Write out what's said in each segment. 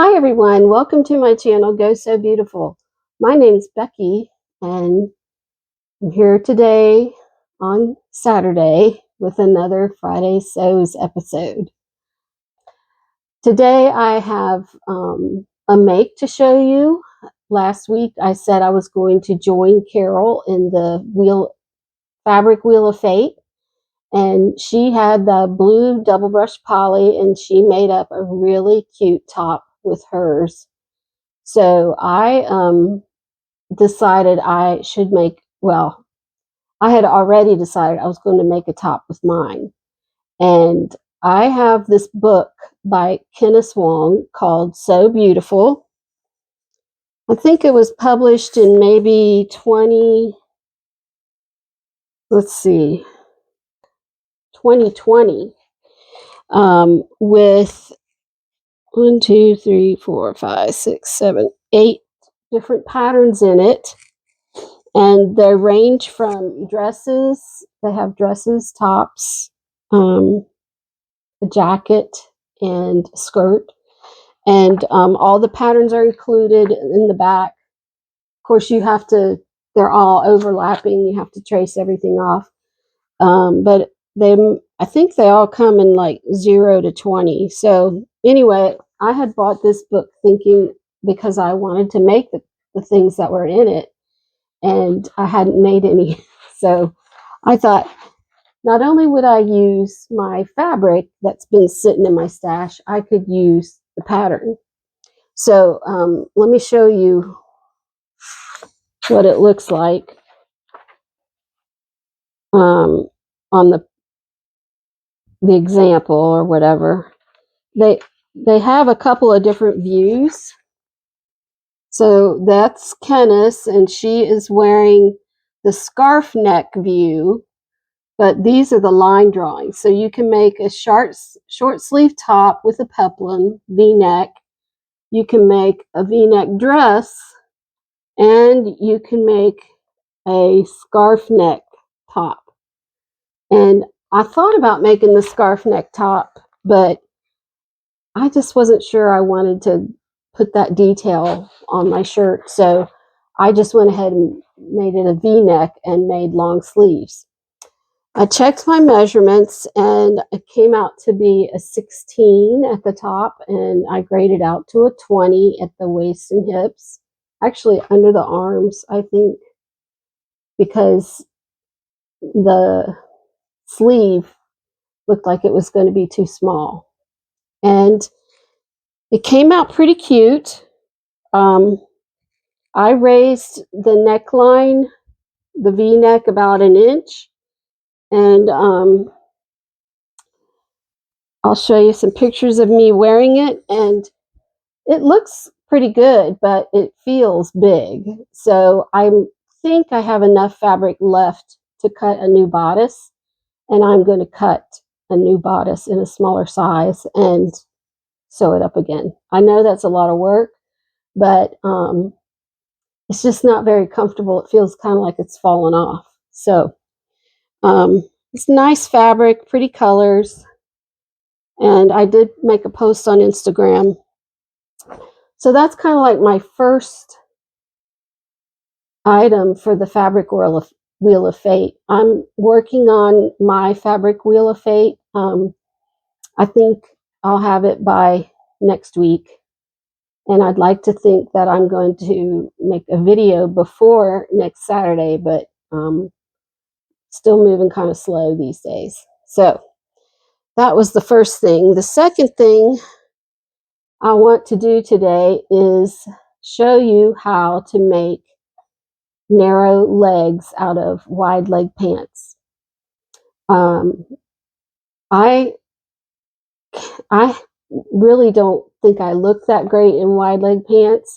Hi everyone, welcome to my channel, Go So Beautiful. My name's Becky and I'm here today on Saturday with another Friday Sews episode. Today I have a make to show you. Last week I said I was going to join Carol in the fabric wheel of fate, and she had the blue double brush poly and she made up a really cute top with hers. So I decided I should make, well, I had already decided I was going to make a top with mine. And I have this book by Kennis Wong called So Beautiful. I think it was published in maybe 2020, with 1, 2, 3, 4, 5, 6, 7, 8 different patterns in it. And they range from dresses, they have dresses, tops, a jacket, and skirt. And all the patterns are included in the back. Of course, they're all overlapping. You have to trace everything off. But I think they all come in like 0 to 20. So anyway, I had bought this book thinking, because I wanted to make the things that were in it, and I hadn't made any. So I thought, not only would I use my fabric that's been sitting in my stash, I could use the pattern. So let me show you what it looks like on the example or whatever. They have a couple of different views. So that's Kennis, and she is wearing the scarf neck view. But these are the line drawings. So you can make a short sleeve top with a peplum V-neck. You can make a V-neck dress, and you can make a scarf neck top. And I thought about making the scarf neck top, but I just wasn't sure I wanted to put that detail on my shirt. So I just went ahead and made it a V-neck and made long sleeves. I checked my measurements and it came out to be a 16 at the top, and I graded out to a 20 at the waist and hips. Actually under the arms, I think, because the sleeve looked like it was going to be too small. And it came out pretty cute. I raised the neckline, the V-neck, about an inch, and I'll show you some pictures of me wearing it, and it looks pretty good, but it feels big. So I think I have enough fabric left to cut a new bodice, and I'm going to cut a new bodice in a smaller size and sew it up again. I know that's a lot of work, but it's just not very comfortable. It feels kind of like it's fallen off. So it's nice fabric, pretty colors. And I did make a post on Instagram. So that's kind of like my first item for the fabric wheel of fate. I'm working on my fabric wheel of fate. I think I'll have it by next week. And I'd like to think that I'm going to make a video before next Saturday, but still moving kind of slow these days. So that was the first thing. The second thing I want to do today is show you how to make narrow legs out of wide leg pants. I really don't think I look that great in wide leg pants,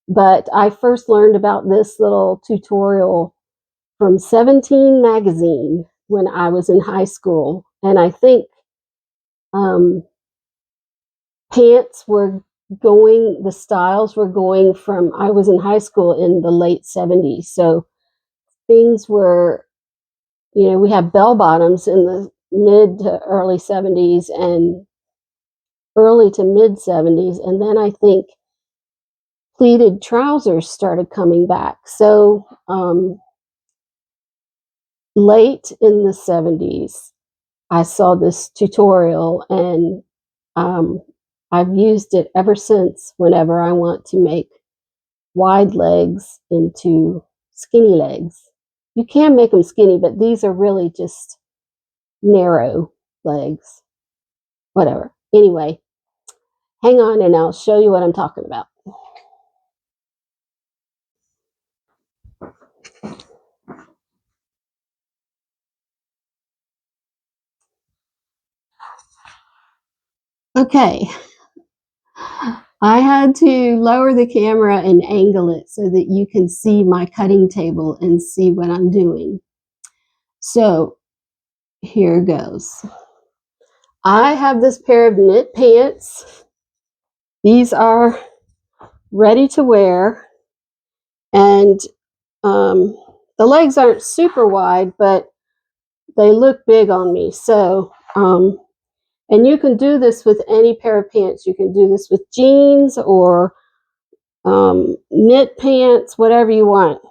but I first learned about this little tutorial from 17 magazine when I was in high school, and I think the styles were going from, I was in high school in the late 70s, so things were, we had bell bottoms in the mid to early 70s, and early to mid 70s, and then I think pleated trousers started coming back. So late in the 70s, I saw this tutorial, and I've used it ever since whenever I want to make wide legs into skinny legs. You can make them skinny, but these are really just narrow legs. Whatever. Anyway, hang on and I'll show you what I'm talking about. Okay, I had to lower the camera and angle it so that you can see my cutting table and see what I'm doing. So here goes. I have this pair of knit pants. These are ready to wear, and the legs aren't super wide, but they look big on me. So, and you can do this with any pair of pants. You can do this with jeans or knit pants, whatever you want.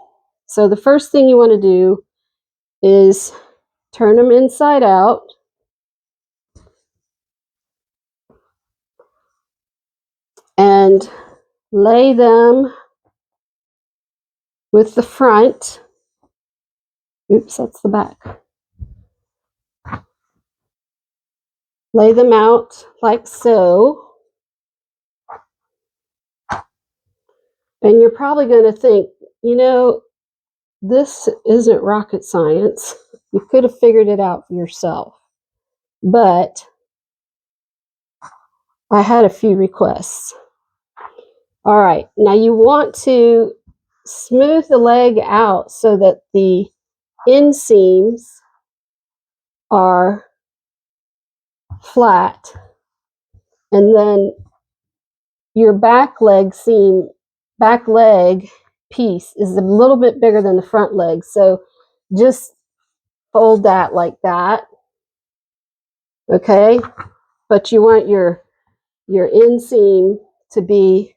So the first thing you want to do is turn them inside out. And lay them with the front. Oops, that's the back. Lay them out like so. And you're probably going to think, you know, this isn't rocket science. You could have figured it out for yourself. But I had a few requests. All right, now you want to smooth the leg out so that the inseams are flat, and then your back leg piece is a little bit bigger than the front leg, so just fold that like that. Okay, but you want your inseam to be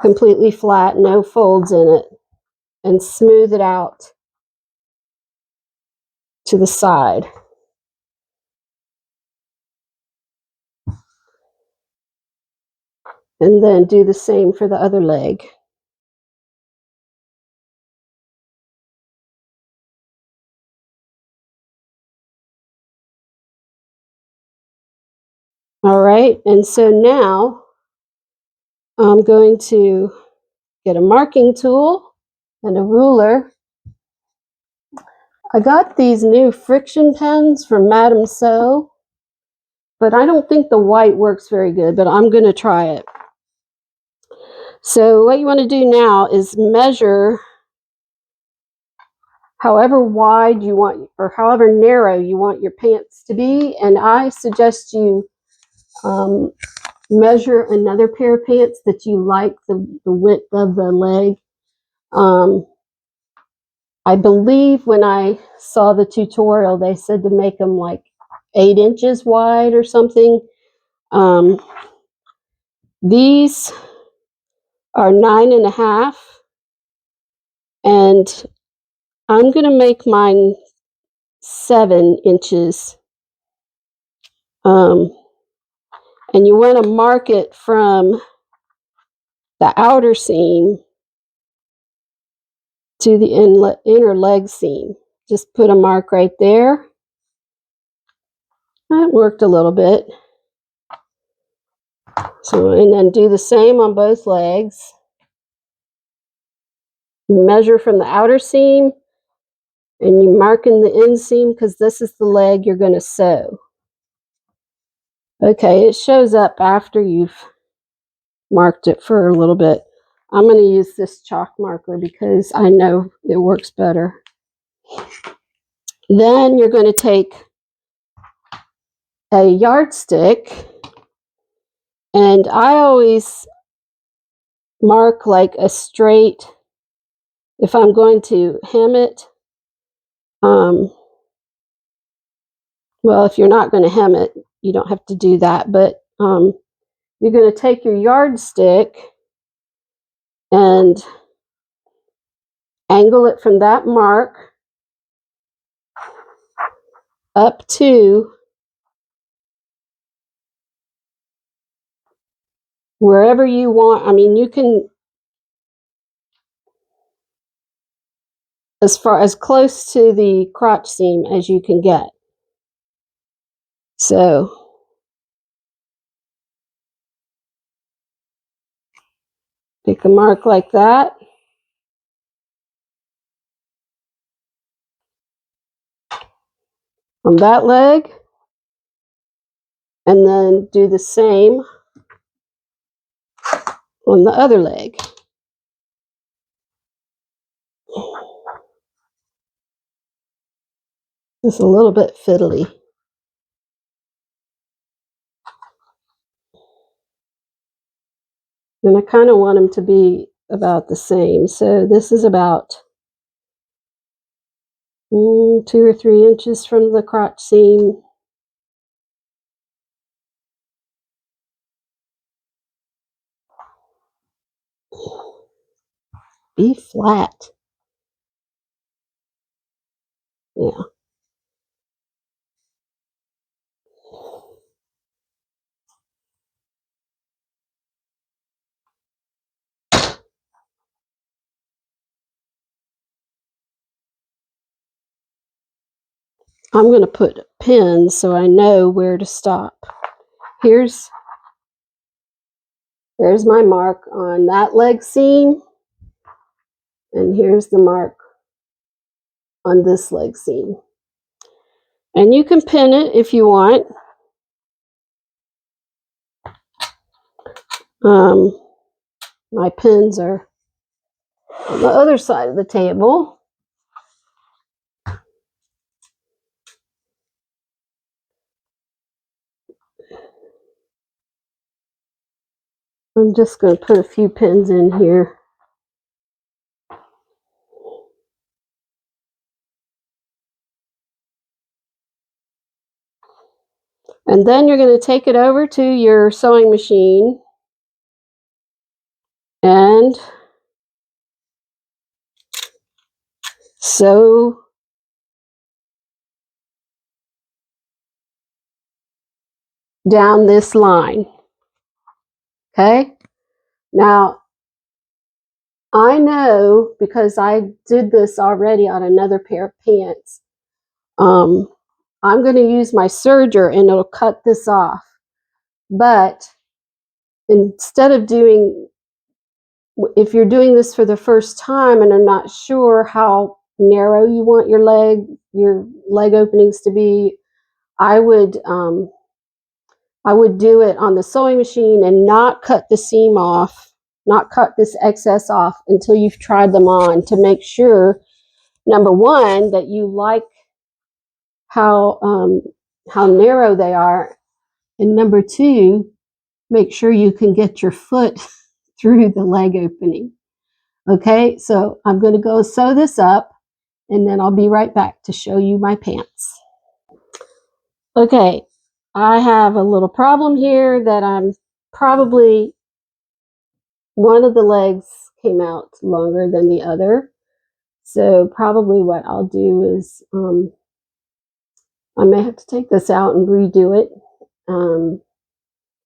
completely flat, no folds in it, and smooth it out to the side. And then do the same for the other leg. All right, and so now I'm going to get a marking tool and a ruler. I got these new friction pens from Madame So, but I don't think the white works very good, but I'm going to try it. So what you want to do now is measure however wide you want, or however narrow you want your pants to be, and I suggest you measure another pair of pants that you like the width of the leg. I believe when I saw the tutorial, they said to make them like 8 inches wide or something. These are 9.5, and I'm going to make mine 7 inches. And you want to mark it from the outer seam to the inner leg seam. Just put a mark right there. That worked a little bit. So, and then do the same on both legs. Measure from the outer seam, and you mark in the inseam because this is the leg you're going to sew. Okay, it shows up after you've marked it for a little bit. I'm going to use this chalk marker because I know it works better. Then you're going to take a yardstick, and I always mark like a straight, if I'm going to hem it. Well, if you're not going to hem it, you don't have to do that, but you're going to take your yardstick and angle it from that mark up to wherever you want. I mean, you can, as close to the crotch seam as you can get. So pick a mark like that. On that leg, and then do the same on the other leg. It's a little bit fiddly. And I kind of want them to be about the same. So this is about 2 or 3 inches from the crotch seam. B flat. Yeah. I'm going to put pins so I know where to stop. There's my mark on that leg seam, and here's the mark on this leg seam. And you can pin it if you want. My pins are on the other side of the table. I'm just going to put a few pins in here. And then you're going to take it over to your sewing machine and sew down this line. Okay? Now, I know because I did this already on another pair of pants. I'm going to use my serger and it'll cut this off. But instead of if you're doing this for the first time and are not sure how narrow you want your leg openings to be, I would do it on the sewing machine and not cut the seam off, not cut this excess off until you've tried them on, to make sure, number one, that you like how narrow they are, and number two, make sure you can get your foot through the leg opening. Okay, so I'm going to go sew this up, and then I'll be right back to show you my pants. Okay, I have a little problem here that I'm probably, one of the legs came out longer than the other. So probably what I'll do is I may have to take this out and redo it,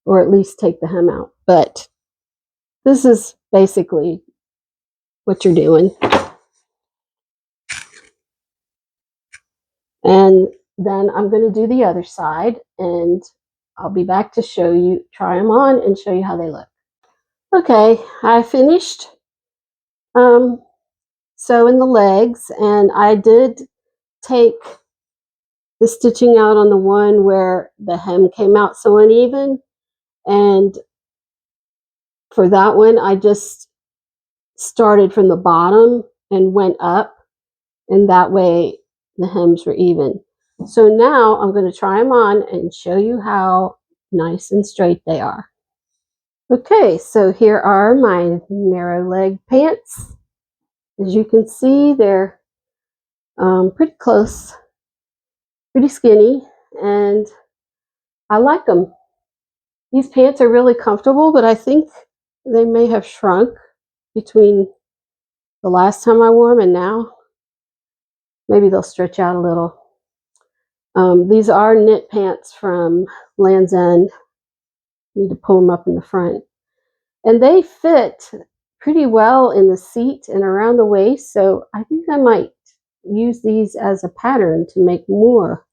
or at least take the hem out. But this is basically what you're doing. And then I'm going to do the other side, and I'll be back to show you, try them on and show you how they look. Okay, I finished sewing the legs, and I did take the stitching out on the one where the hem came out so uneven, and for that one I just started from the bottom and went up, and that way the hems were even. So now I'm going to try them on and show you how nice and straight they are. Okay, so here are my narrow leg pants. As you can see, they're pretty close, pretty skinny, and I like them. These pants are really comfortable, but I think they may have shrunk between the last time I wore them and now. Maybe they'll stretch out a little. These are knit pants from Land's End. Need to pull them up in the front. And they fit pretty well in the seat and around the waist, so I think I might use these as a pattern to make more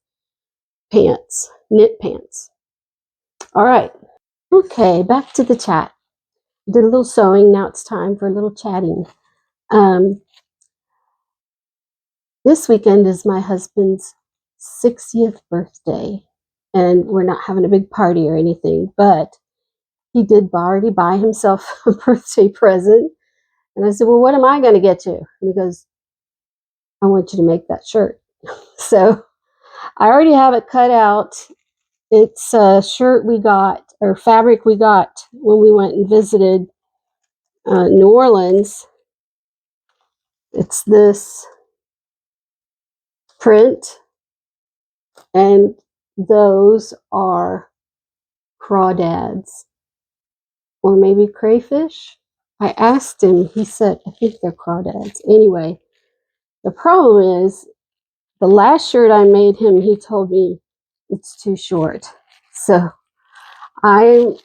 pants, knit pants. All right. Okay, back to the chat. Did a little sewing. Now it's time for a little chatting. This weekend is my husband's 60th birthday, and we're not having a big party or anything, but he did already buy himself a birthday present. And I said, well, what am I going to get you? And he goes, I want you to make that shirt. So I already have it cut out. It's a shirt we got, or fabric we got when we went and visited New Orleans. It's this print, and those are crawdads, or maybe crayfish. I asked him, he said, I think they're crawdads. Anyway, the problem is, the last shirt I made him, he told me it's too short. So I'm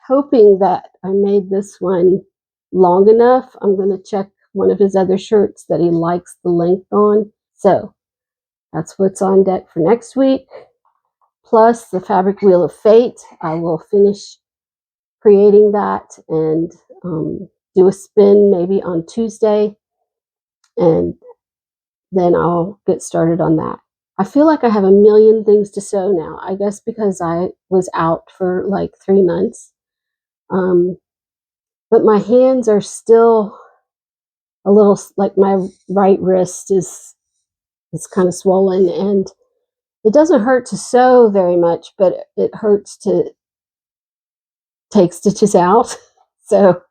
hoping that I made this one long enough. I'm going to check one of his other shirts that he likes the length on. So that's what's on deck for next week. Plus the fabric wheel of fate. I will finish creating that and do a spin maybe on Tuesday, and then I'll get started on that. I feel like I have a million things to sew now. I guess because I was out for like 3 months. But my hands are still a little, like my right wrist is kind of swollen, and it doesn't hurt to sew very much, but it hurts to take stitches out. So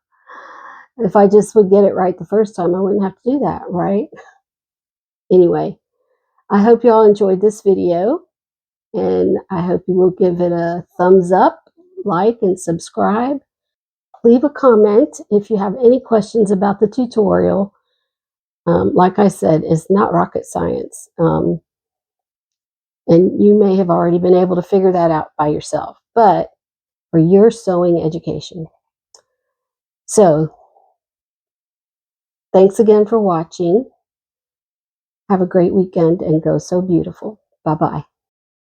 if I just would get it right the first time, I wouldn't have to do that, right? Anyway, I hope you all enjoyed this video, and I hope you will give it a thumbs up, like, and subscribe. Leave a comment if you have any questions about the tutorial. Like I said, it's not rocket science. And you may have already been able to figure that out by yourself, but for your sewing education. So, thanks again for watching. Have a great weekend and go sew beautiful. Bye-bye.